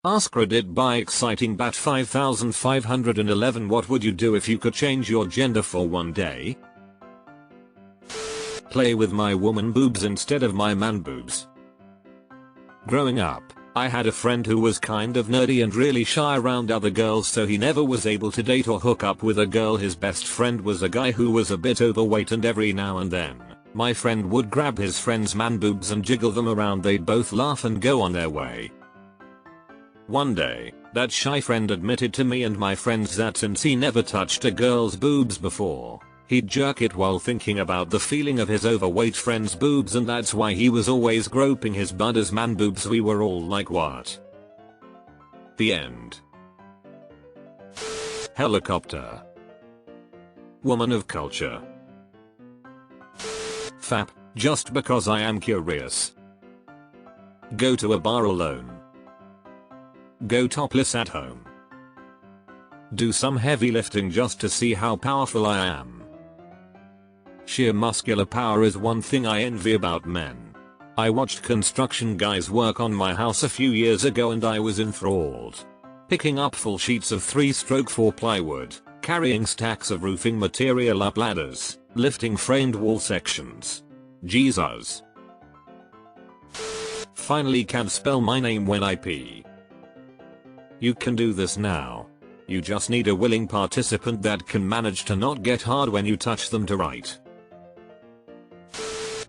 AskReddit by exciting bat 5511. What would you do if you could change your gender for one day? Play with my woman boobs instead of my man boobs. Growing up, I had a friend who was kind of nerdy and really shy around other girls, so he never was able to date or hook up with a girl. His best friend was a guy who was a bit overweight, and every now and then, my friend would grab his friend's man boobs and jiggle them around. They'd both laugh and go on their way. One day, that shy friend admitted to me and my friends that since he never touched a girl's boobs before, he'd jerk it while thinking about the feeling of his overweight friend's boobs, and that's why he was always groping his buddy's man boobs. We were all like, what? The end. Helicopter. Woman of culture. Fap, just because I am curious. Go to a bar alone. Go topless at home. Do some heavy lifting just to see how powerful I am. Sheer muscular power is one thing I envy about men. I watched construction guys work on my house a few years ago and I was enthralled. Picking up full sheets of 3/4 plywood, carrying stacks of roofing material up ladders, lifting framed wall sections. Jesus. Finally can spell my name when I pee. You can do this now. You just need a willing participant that can manage to not get hard when you touch them to write.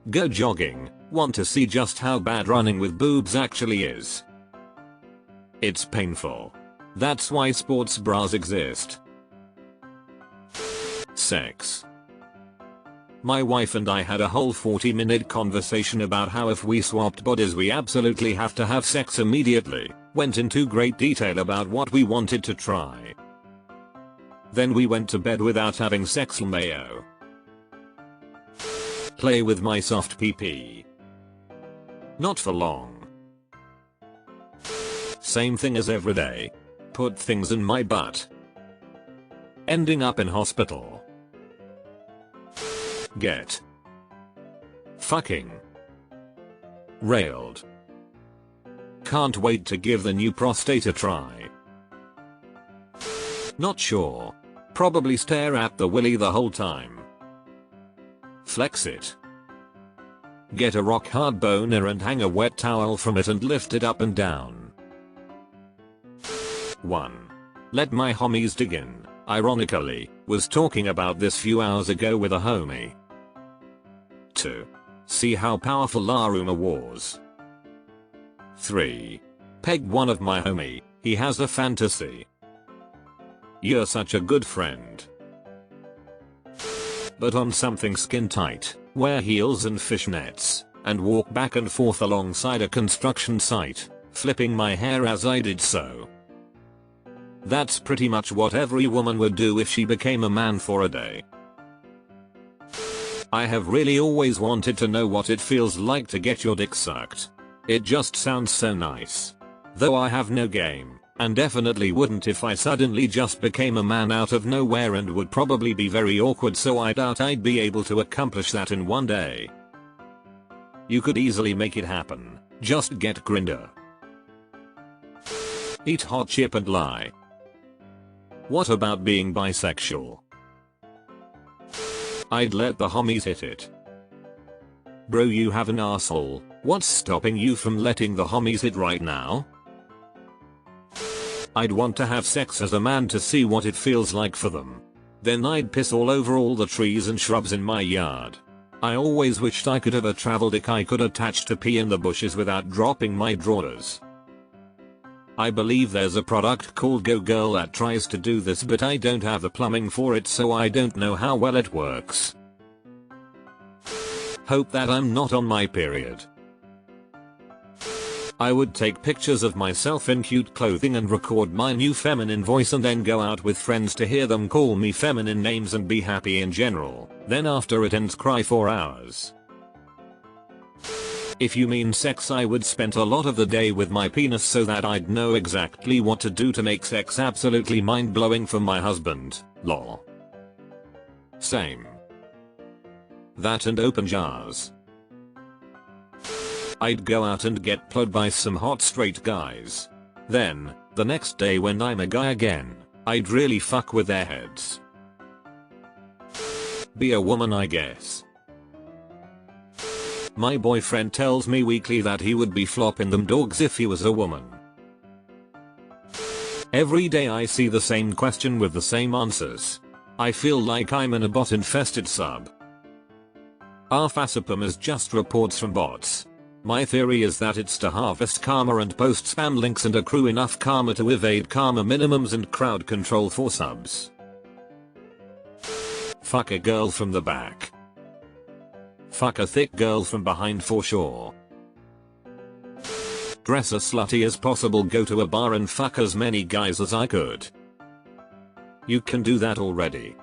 Go jogging. Want to see just how bad running with boobs actually is? It's painful. That's why sports bras exist. Sex. My wife and I had a whole 40-minute conversation about how if we swapped bodies we absolutely have to have sex immediately. Went into great detail about what we wanted to try. Then we went to bed without having sex. Mayo. Play with my soft PP. Not for long. Same thing as every day. Put things in my butt. Ending up in hospital. Get. Fucking. Railed. Can't wait to give the new prostate a try. Not sure. Probably stare at the willy the whole time. Flex it. Get a rock hard boner and hang a wet towel from it and lift it up and down. 1. Let my homies dig in. Ironically, was talking about this few hours ago with a homie. 2. See how powerful our rumor was. 3. Peg one of my homie, he has a fantasy. You're such a good friend. But on something skin tight, wear heels and fishnets, and walk back and forth alongside a construction site, flipping my hair as I did so. That's pretty much what every woman would do if she became a man for a day. I have really always wanted to know what it feels like to get your dick sucked. It just sounds so nice. Though I have no game, and definitely wouldn't if I suddenly just became a man out of nowhere, and would probably be very awkward, so I doubt I'd be able to accomplish that in one day. You could easily make it happen. Just get Grindr. Eat hot chip and lie. What about being bisexual? I'd let the homies hit it. Bro, you have an asshole. What's stopping you from letting the homies hit right now? I'd want to have sex as a man to see what it feels like for them. Then I'd piss all over all the trees and shrubs in my yard. I always wished I could have a travel dick I could attach to pee in the bushes without dropping my drawers. I believe there's a product called Go Girl that tries to do this, but I don't have the plumbing for it, so I don't know how well it works. Hope that I'm not on my period. I would take pictures of myself in cute clothing and record my new feminine voice and then go out with friends to hear them call me feminine names and be happy in general. Then after it ends, cry for hours. If you mean sex, I would spend a lot of the day with my penis so that I'd know exactly what to do to make sex absolutely mind-blowing for my husband. Lol. Same. That and open jars. I'd go out and get plowed by some hot straight guys. Then, the next day when I'm a guy again, I'd really fuck with their heads. Be a woman, I guess. My boyfriend tells me weekly that he would be flopping them dogs if he was a woman. Every day I see the same question with the same answers. I feel like I'm in a bot infested sub. Our Fasipum is just reports from bots. My theory is that it's to harvest karma and post spam links and accrue enough karma to evade karma minimums and crowd control for subs. Fuck a girl from the back. Fuck a thick girl from behind for sure. Dress as slutty as possible, go to a bar and fuck as many guys as I could. You can do that already.